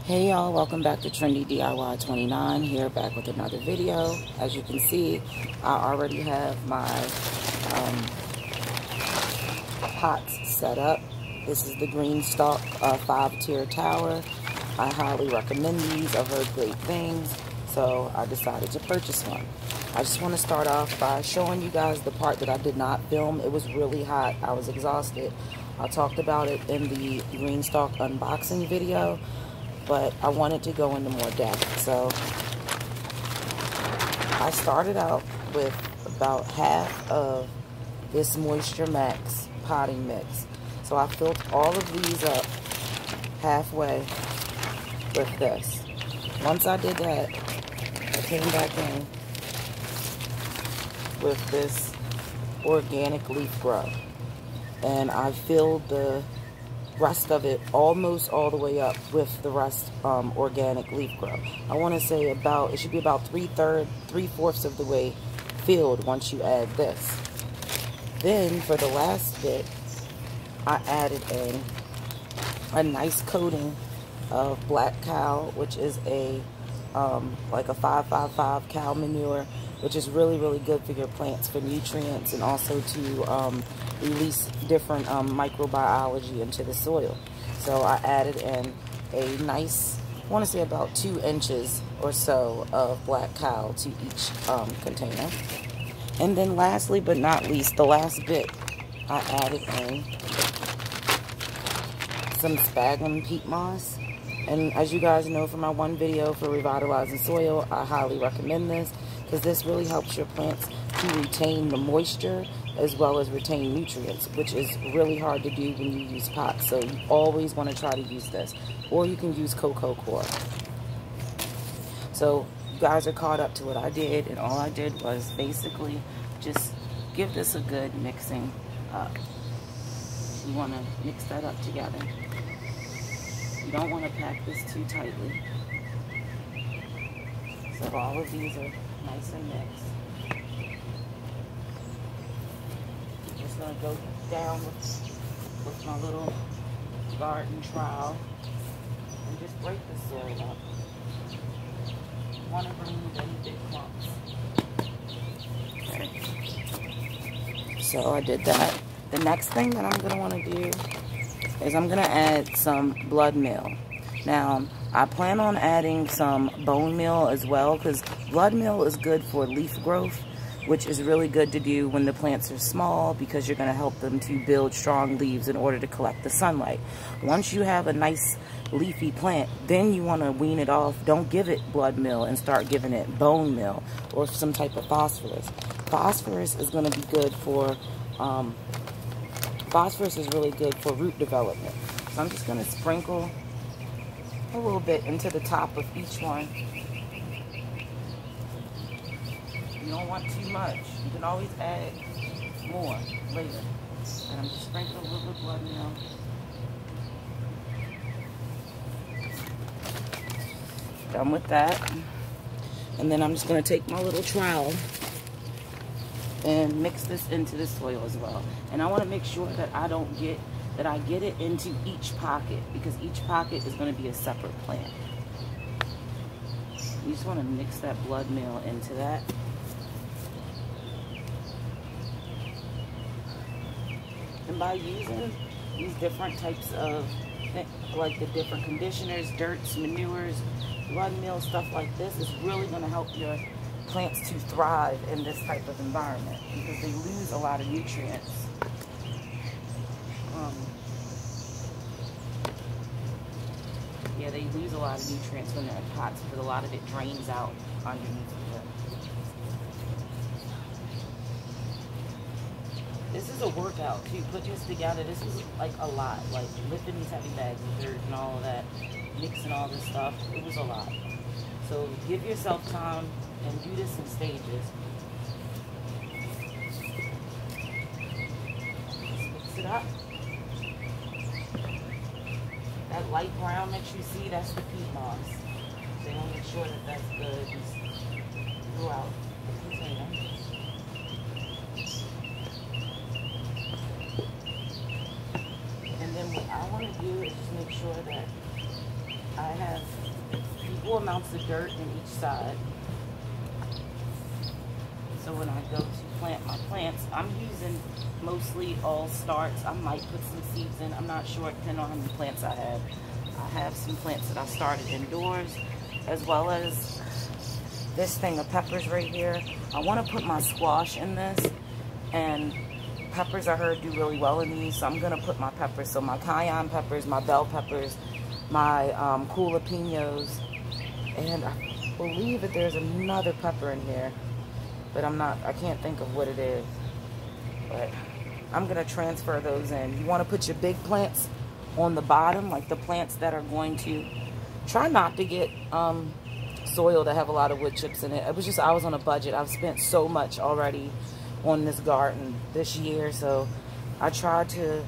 Hey y'all, welcome back to Trendy DIY 29, here back with another video. As you can see, I already have my pots set up. This is the Green Stalk 5-tier tower. I highly recommend these. I've heard great things, so I decided to purchase one. I just want to start off by showing you guys the part that I did not film. It was really hot. I was exhausted. I talked about it in the Green Stalk unboxing video, but I wanted to go into more depth. So I started out with about half of this Moisture Max potting mix. So I filled all of these up halfway with this. Once I did that, I came back in with this organic leaf grub, and I filled the rest of it almost all the way up with the rest organic leaf grub. I want to say it should be about 3/4 of the way filled once you add this. Then for the last bit, I added in a nice coating of black cow, which is a like a 5-5-5 cow manure, which is really good for your plants for nutrients and also to release different microbiology into the soil. So I added in a nice, I want to say about 2 inches or so of black cow to each container. And then lastly but not least, the last bit, I added in some sphagnum peat moss. And as you guys know from my one video for revitalizing soil, I highly recommend this because this really helps your plants to retain the moisture as well as retain nutrients, which is really hard to do when you use pots. So you always want to try to use this, or you can use cocoa coir. So you guys are caught up to what I did, and all I did was basically just give this a good mixing up. You want to mix that up together. You don't want to pack this too tightly. So all of these are nice and mixed. I'm just going to go down with my little garden trowel and just break the soil up. You want to remove any big clumps. Okay. So I did that. The next thing that I'm going to want to do is I'm going to add some blood meal. Now, I plan on adding some bone meal as well, because blood meal is good for leaf growth, which is really good to do when the plants are small, because you're going to help them to build strong leaves in order to collect the sunlight. Once you have a nice leafy plant, then you want to wean it off. Don't give it blood meal and start giving it bone meal or some type of phosphorus. Phosphorus is going to be good for phosphorus is really good for root development. So I'm just going to sprinkle a little bit into the top of each one. You don't want too much. You can always add more later. And I'm just sprinkling a little bit of blood meal. Done with that. And then I'm just going to take my little trowel and mix this into the soil as well. And I want to make sure that I get it into each pocket, because each pocket is going to be a separate plant. You just want to mix that blood meal into that. And by using these different types of, like the different conditioners, dirts, manures, blood meal, stuff like this, is really going to help your plants to thrive in this type of environment, because they lose a lot of nutrients. Yeah, they lose a lot of nutrients when they're in pots, because a lot of it drains out underneath the. This is a workout too. Putting this together, this is like a lot. Like lifting these heavy bags of dirt and all of that, mixing all this stuff, it was a lot. So give yourself time and do this in stages. Just mix it up. That light brown that you see, that's the peat moss. So you want to make sure that that's good throughout the container. And then what I want to do is just make sure that I have equal amounts of dirt in each side. So when I go to plant my plants, I'm using mostly all starts. I might put some seeds in. I'm not sure, depending on how many plants I have. I have some plants that I started indoors, as well as this thing of peppers right here. I want to put my squash in this, and peppers I heard do really well in these, so I'm going to put my peppers. So my cayenne peppers, my bell peppers, my jalapenos, and I believe that there's another pepper in here, but I can't think of what it is. But I'm going to transfer those in. You want to put your big plants on the bottom, like the plants that are going to, try not to get soil that have a lot of wood chips in it. It was just, I was on a budget. I've spent so much already on this garden this year, so I tried to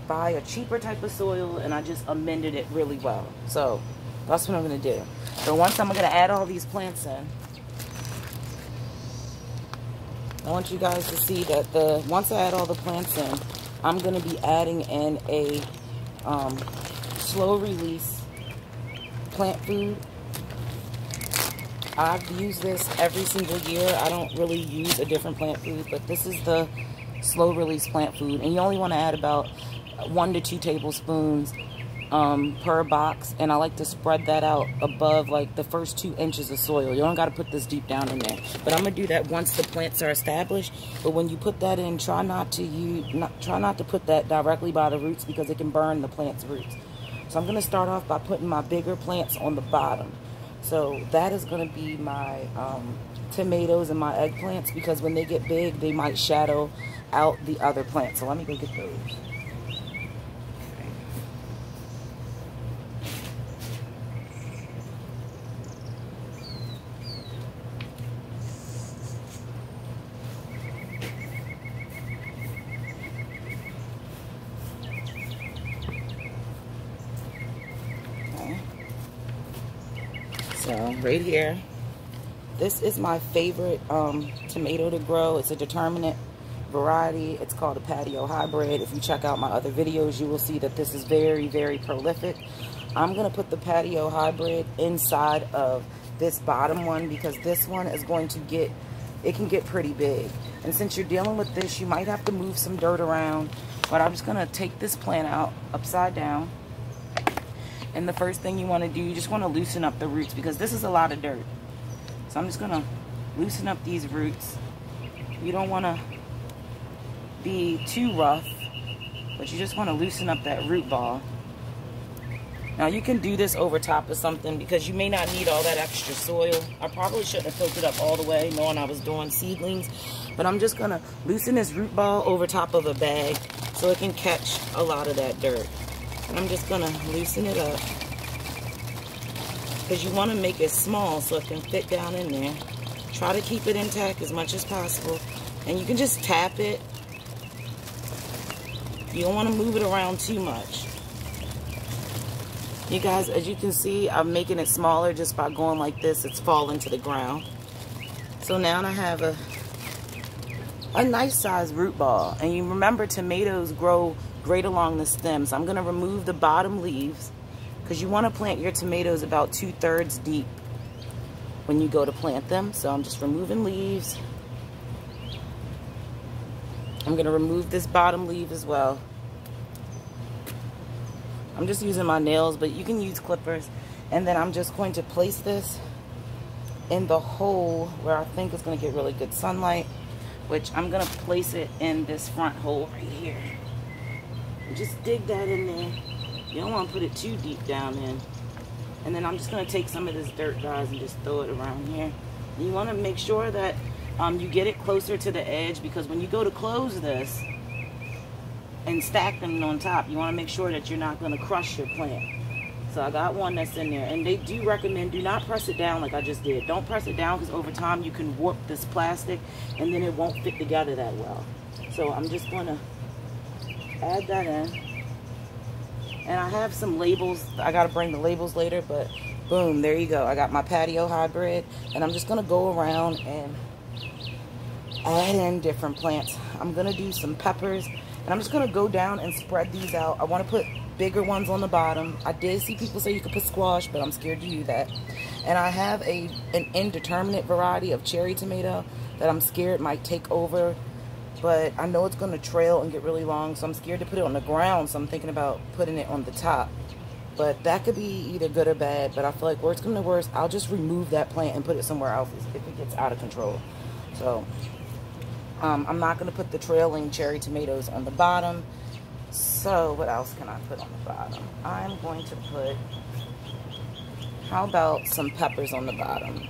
buy a cheaper type of soil, and I just amended it really well. So that's what I'm going to do. So once I'm going to add all these plants in, I want you guys to see that once I add all the plants in, I'm going to be adding in a slow release plant food. I've used this every single year. I don't really use a different plant food, but this is the slow release plant food, and you only want to add about 1 to 2 tablespoons per box, and I like to spread that out above like the first 2 inches of soil. You don't got to put this deep down in there, but I'm gonna do that once the plants are established. But when you put that in, try not to put that directly by the roots, because it can burn the plant's roots. So I'm gonna start off by putting my bigger plants on the bottom. So that is gonna be my tomatoes and my eggplants, because when they get big, they might shadow out the other plants. So let me go get those. So right here, this is my favorite tomato to grow. It's a determinate variety. It's called a patio hybrid. If you check out my other videos, you will see that this is very, very prolific. I'm going to put the patio hybrid inside of this bottom one, because this one is going to it can get pretty big. And since you're dealing with this, you might have to move some dirt around. But I'm just going to take this plant out upside down. And the first thing you want to do, you just want to loosen up the roots, because this is a lot of dirt. So I'm just going to loosen up these roots. You don't want to be too rough, but you just want to loosen up that root ball. Now you can do this over top of something, because you may not need all that extra soil. I probably shouldn't have filled it up all the way, knowing I was doing seedlings. But I'm just going to loosen this root ball over top of a bag so it can catch a lot of that dirt. And I'm just going to loosen it up, because you want to make it small so it can fit down in there. Try to keep it intact as much as possible. And you can just tap it. You don't want to move it around too much. You guys, as you can see, I'm making it smaller just by going like this. It's falling to the ground. So now I have a nice sized root ball. And you remember, tomatoes grow great along the stem. So I'm going to remove the bottom leaves, because you want to plant your tomatoes about 2/3 deep when you go to plant them. So I'm just removing leaves. I'm going to remove this bottom leaf as well. I'm just using my nails, but you can use clippers. And then I'm just going to place this in the hole where I think it's going to get really good sunlight, which I'm going to place it in this front hole right here. Just dig that in there. You don't want to put it too deep down in. And then I'm just going to take some of this dirt, guys, and just throw it around here. And you want to make sure that you get it closer to the edge, because when you go to close this and stack them on top, you want to make sure that you're not going to crush your plant. So I got one that's in there. And they do recommend, do not press it down like I just did. Don't press it down, because over time you can warp this plastic and then it won't fit together that well. So I'm just going to add that in. And I have some labels. I got to bring the labels later, but boom, there you go. I got my patio hybrid, and I'm just going to go around and add in different plants. I'm going to do some peppers, and I'm just going to go down and spread these out. I want to put bigger ones on the bottom. I did see people say you could put squash, but I'm scared to do that. And I have an indeterminate variety of cherry tomato that I'm scared might take over. But I know it's going to trail and get really long, so I'm scared to put it on the ground. So I'm thinking about putting it on the top. But that could be either good or bad. But I feel like worst come to worst, I'll just remove that plant and put it somewhere else if it gets out of control. So I'm not going to put the trailing cherry tomatoes on the bottom. So what else can I put on the bottom? I'm going to put, how about some peppers on the bottom?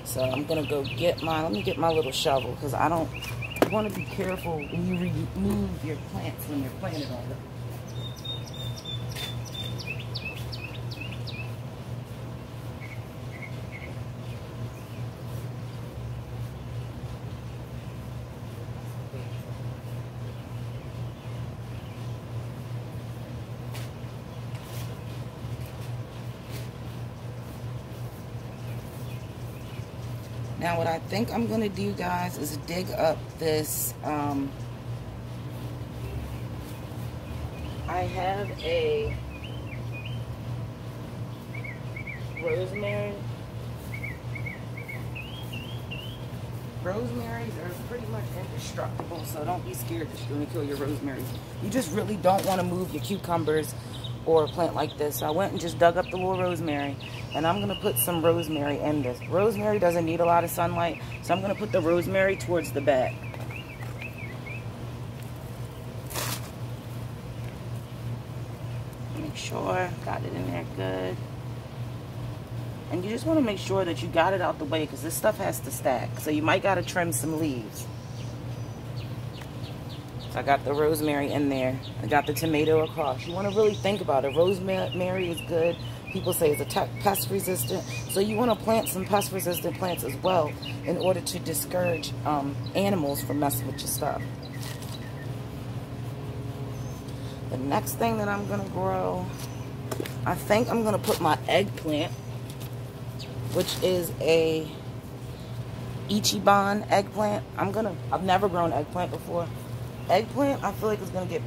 So I'm going to go get let me get my little shovel, because you want to be careful when you remove your plants when you're planting on them. Now what I think I'm going to do, guys, is dig up this, I have a rosemary. Rosemaries are pretty much indestructible, so don't be scared that you're going to kill your rosemary. You just really don't want to move your cucumbers or a plant like this. So I went and just dug up the little rosemary, and I'm going to put some rosemary in this. Rosemary doesn't need a lot of sunlight, so I'm going to put the rosemary towards the back. Make sure, got it in there good. And you just want to make sure that you got it out the way, because this stuff has to stack. So you might got to trim some leaves. So I got the rosemary in there. I got the tomato across. You want to really think about it. Rosemary is good. People say it's a pest resistant. So you want to plant some pest resistant plants as well in order to discourage animals from messing with your stuff. The next thing that I'm going to grow, I think I'm going to put my eggplant, which is a Ichiban eggplant. I've never grown eggplant before. Eggplant, I feel like it's going to get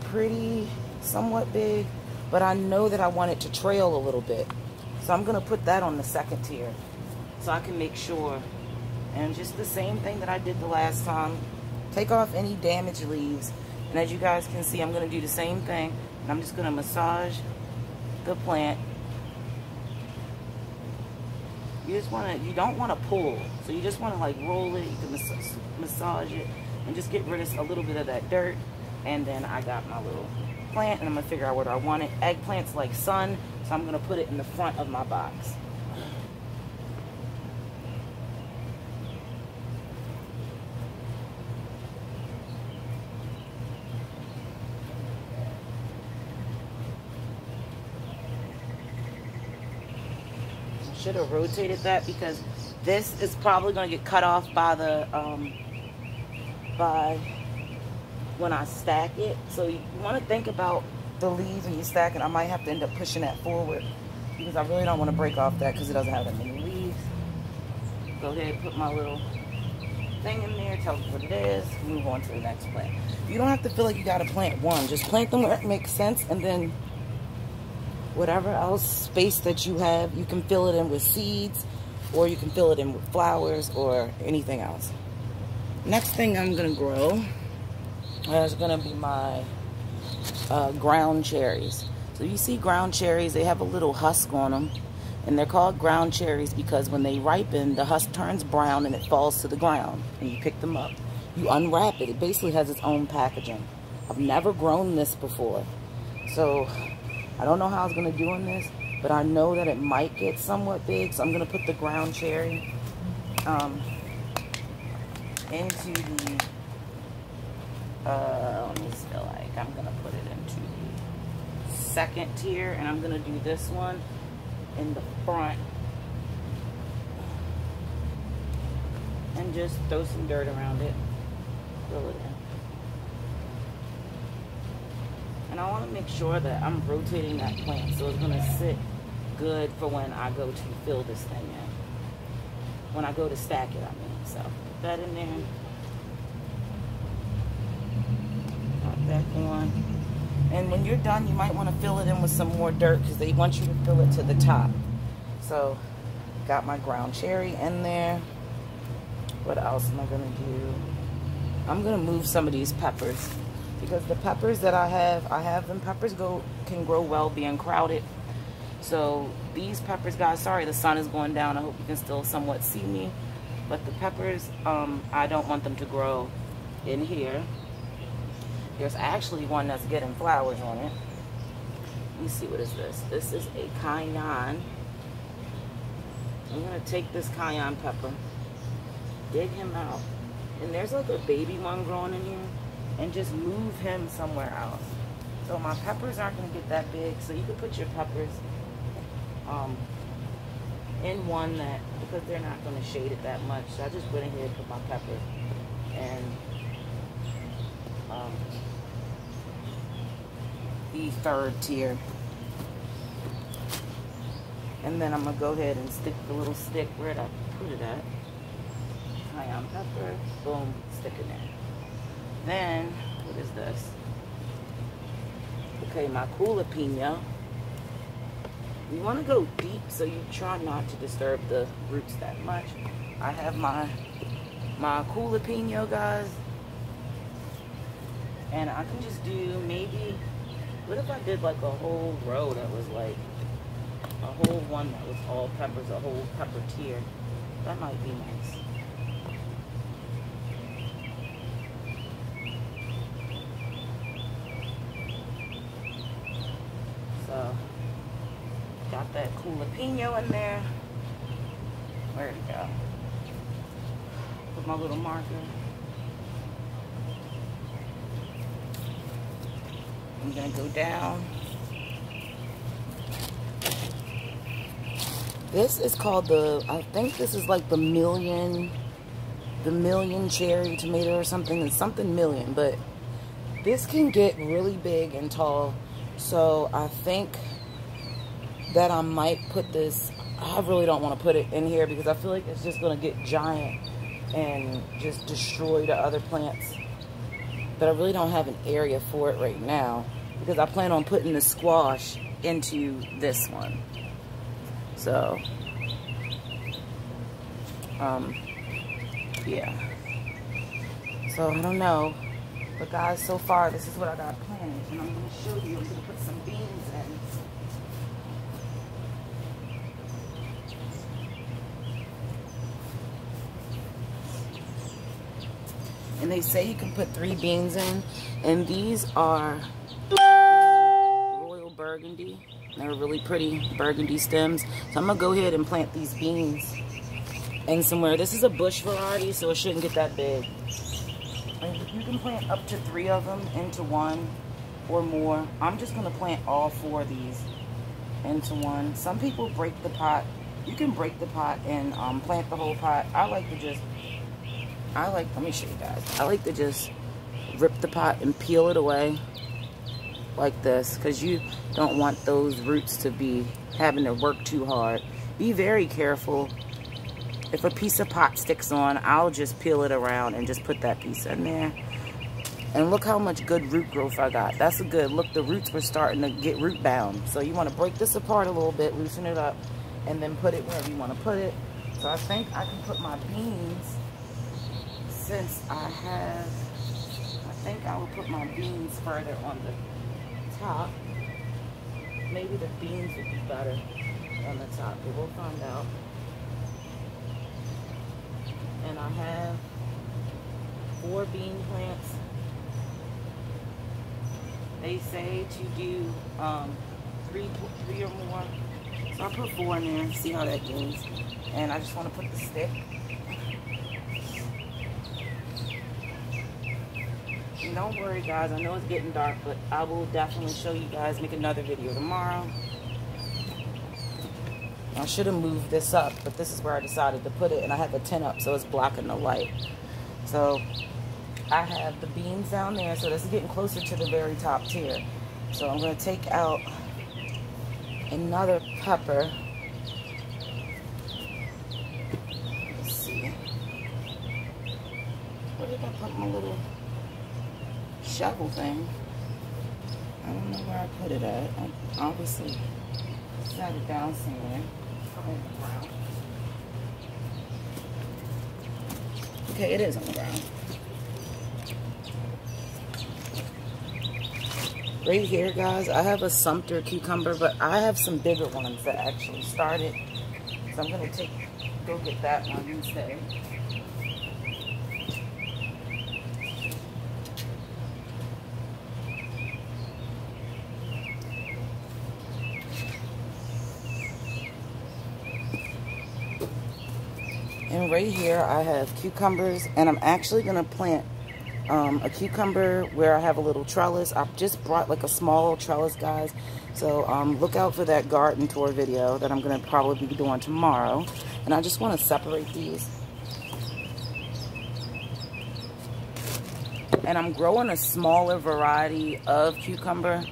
somewhat big, but I know that I want it to trail a little bit. So I'm going to put that on the second tier so I can make sure. And just the same thing that I did the last time. Take off any damaged leaves. And as you guys can see, I'm going to do the same thing. And I'm just going to massage the plant. You don't want to pull. So you just want to like roll it. You can massage it. And just get rid of a little bit of that dirt. And then I got my little plant, and I'm going to figure out where I want it. Eggplant's like sun, so I'm going to put it in the front of my box. I should have rotated that, because this is probably going to get cut off by the when I stack it. So you want to think about the leaves when you stack it. I might have to end up pushing that forward, because I really don't want to break off that because it doesn't have that many leaves. Go ahead and put my little thing in there, tell us what it is, move on to the next plant. You don't have to feel like you got to plant one. Just plant them where it makes sense, and then whatever else space that you have, you can fill it in with seeds, or you can fill it in with flowers or anything else. Next thing I'm going to grow is going to be my ground cherries. So you see ground cherries, they have a little husk on them. And they're called ground cherries because when they ripen, the husk turns brown and it falls to the ground. And you pick them up. You unwrap it. It basically has its own packaging. I've never grown this before. So I don't know how I was going to do on this, but I know that it might get somewhat big. So I'm going to put the ground cherry into the, let me feel like I'm going to put it into the second tier, and I'm going to do this one in the front and just throw some dirt around it, fill it in. And I want to make sure that I'm rotating that plant so it's going to sit good for when I go to fill this thing in. When I go to stack it, I mean. So put that in there. Pop that on. And when you're done, you might want to fill it in with some more dirt because they want you to fill it to the top. So, got my ground cherry in there. What else am I going to do? I'm going to move some of these peppers because the peppers that I have them. Peppers can grow well being crowded. So these peppers, guys, sorry the sun is going down. I hope you can still somewhat see me. But the peppers, I don't want them to grow in here. There's actually one that's getting flowers on it. Let me see, what is this? This is a cayenne. I'm going to take this cayenne pepper, dig him out. And there's like a baby one growing in here. And just move him somewhere else. So my peppers aren't going to get that big. So you can put your peppers in one that, because they're not going to shade it that much. So I just went ahead and put my pepper and the third tier. And then I'm going to go ahead and stick the little stick, where did I put it at? Cayenne pepper, boom, stick it in. Then, what is this? Okay, my jalapeno. You want to go deep, so you try not to disturb the roots that much. I have my jalapeno, guys. And I can just do maybe, what if I did like a whole row that was like, a whole one that was all peppers, a whole pepper tier. That might be nice. So, got that jalapeno in there. Where'd it go? Put my little marker. I'm gonna go down. This is called I think this is like the million cherry tomato or something. It's something million, but this can get really big and tall. So I think that I might put this, I really don't want to put it in here because I feel like it's just going to get giant and just destroy the other plants. But I really don't have an area for it right now because I plan on putting the squash into this one. So, yeah. So I don't know. But guys, so far, this is what I got planned. And I'm going to show you. I'm going to put some beans in. And they say you can put 3 beans in. And these are Royal Burgundy. They're really pretty burgundy stems. So I'm going to go ahead and plant these beans in somewhere. This is a bush variety, so it shouldn't get that big. And you can plant up to 3 of them into one or more. I'm just going to plant all 4 of these into one. Some people break the pot. You can break the pot and plant the whole pot. let me show you guys. I like to just rip the pot and peel it away like this because you don't want those roots to be having to work too hard. Be very careful. If a piece of pot sticks on, I'll just peel it around and just put that piece in there. And look how much good root growth I got. That's a good, look, the roots were starting to get root bound. So you want to break this apart a little bit, loosen it up, and then put it wherever you want to put it. So I think I can put my beans, since I think I will put my beans further on the top. Maybe the beans would be better on the top, but we'll find out. And I have 4 bean plants. They say to do 3 or more. So I'll put 4 in there and see how that goes. And I just want to put the stick. And don't worry guys, I know it's getting dark, but I will definitely show you guys, make another video tomorrow. I should have moved this up, but this is where I decided to put it, and I have a tent up, so it's blocking the light. So I have the beans down there, so this is getting closer to the very top tier. So I'm going to take out another pepper. Let's see. Where did I put my little shovel thing? I don't know where I put it at. I obviously sat it down somewhere. Probably on the ground. Okay, it is on the ground. Right here, guys, I have a Sumter cucumber, but I have some bigger ones that actually started. So I'm going to go get that one instead. And right here, I have cucumbers, and I'm actually going to plant a cucumber where I have a little trellis. I just brought like a small trellis, guys. So look out for that garden tour video that I'm going to probably be doing tomorrow. And I just want to separate these. And I'm growing a smaller variety of cucumber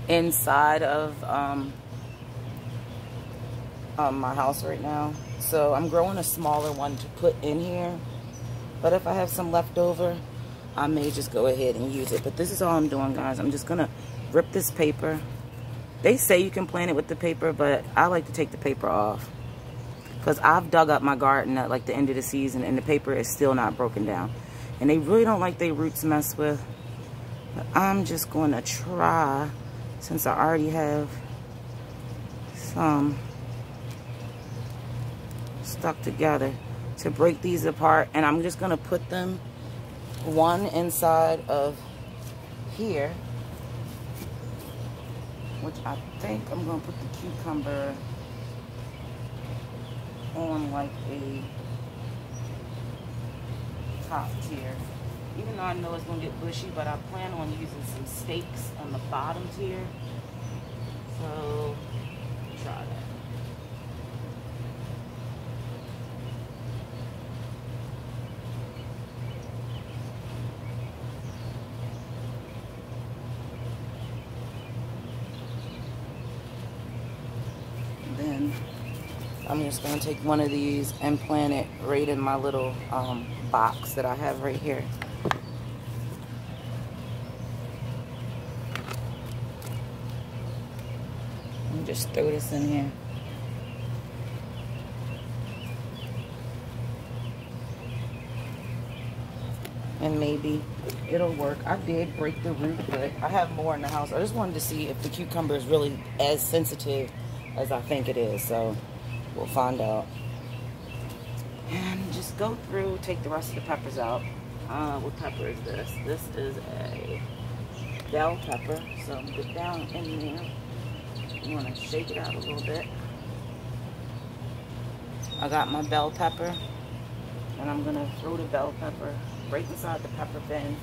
inside of my house right now. So I'm growing a smaller one to put in here. But if I have some left over, I may just go ahead and use it. But this is all I'm doing, guys. I'm just going to rip this paper. They say you can plant it with the paper, but I like to take the paper off. Because I've dug up my garden at like the end of the season, and the paper is still not broken down. And they really don't like their roots messed with. But I'm just going to try, since I already have some stuck together, to break these apart. And I'm just going to put them one inside of here, which I think I'm going to put the cucumber on like a top tier. Even though I know it's going to get bushy, but I plan on using some stakes on the bottom tier. So try that. Then I'm just going to take one of these and plant it right in my little box that I have right here. And just throw this in here. And maybe it'll work. I did break the root, but I have more in the house. I just wanted to see if the cucumber is really as sensitive as I think it is. So we'll find out. And just go through, take the rest of the peppers out. What pepper is this? This is a bell pepper. So get down in there. You want to shake it out a little bit. I got my bell pepper. And I'm going to throw the bell pepper right inside the pepper bin.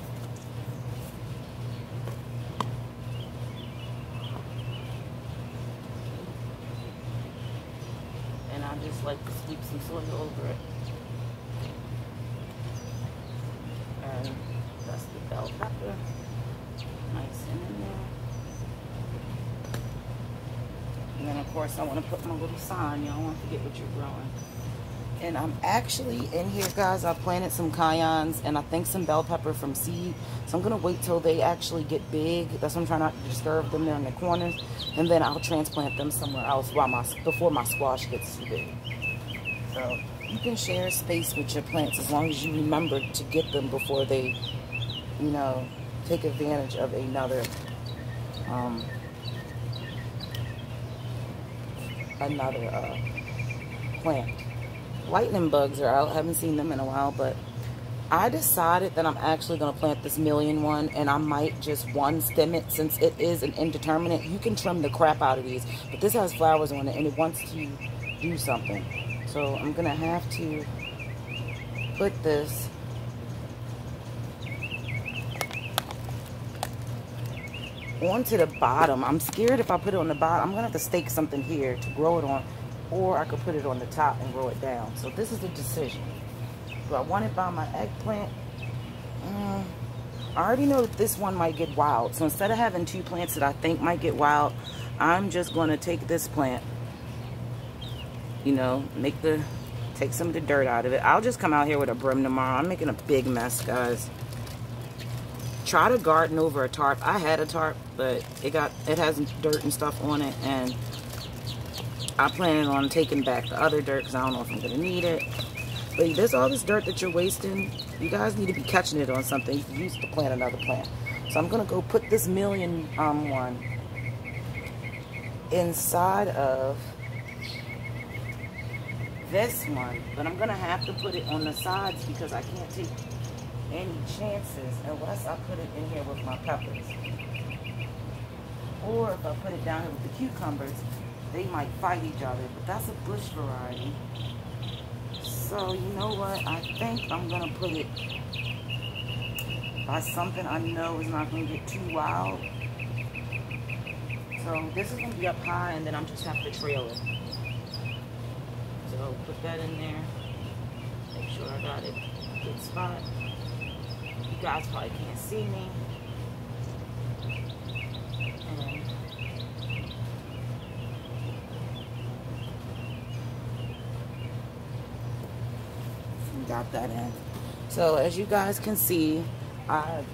And I just like to sweep some soil over it. And that's the bell pepper. Nice and in there. And then of course I want to put my little sign. Y'all won't forget what you're growing. And I'm actually in here, guys. I planted some cayennes and I think some bell pepper from seed. So I'm going to wait till they actually get big. That's why I'm trying not to disturb them there in the corners. And then I'll transplant them somewhere else before my squash gets too big. So you can share space with your plants as long as you remember to get them before they, you know, take advantage of another plant. Lightning bugs are out. I haven't seen them in a while, but I decided that I'm actually going to plant this million one, and I might just one stem it since it is an indeterminate. You can trim the crap out of these, but this has flowers on it and it wants to do something. So I'm going to have to put this onto the bottom. I'm scared if I put it on the bottom, I'm going to have to stake something here to grow it on. Or I could put it on the top and grow it down. So this is the decision. Do I want it by my eggplant? I already know that this one might get wild. So instead of having two plants that I think might get wild, I'm just going to take this plant, you know, take some of the dirt out of it. I'll just come out here with a broom tomorrow. I'm making a big mess, guys. try to garden over a tarp. I had a tarp, but it has dirt and stuff on it, and I plan on taking back the other dirt because I don't know if I'm gonna need it. But there's all this dirt that you're wasting. You guys need to be catching it on something. You can use it to plant another plant. So I'm gonna go put this million one inside of this one, but I'm gonna have to put it on the sides because I can't take any chances unless I put it in here with my peppers. Or if I put it down here with the cucumbers, they might fight each other, but that's a bush variety. So you know what, I think I'm gonna put it by something I know is not gonna get too wild. So this is gonna be up high, and then I'm just have to trail it. So put that in there. Make sure I got it in a good spot. You guys probably can't see me. And got that in. So as you guys can see, I've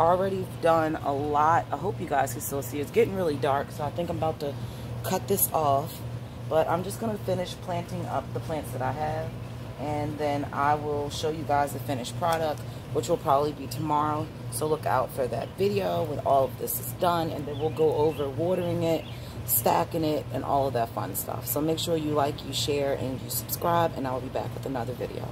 already done a lot. I hope you guys can still see. It's getting really dark, so I think I'm about to cut this off. But I'm just going to finish planting up the plants that I have, and then I will show you guys the finished product, which will probably be tomorrow. So look out for that video when all of this is done, and then we'll go over watering it, stacking it, and all of that fun stuff. So make sure you like, you share, and you subscribe, and I'll be back with another video.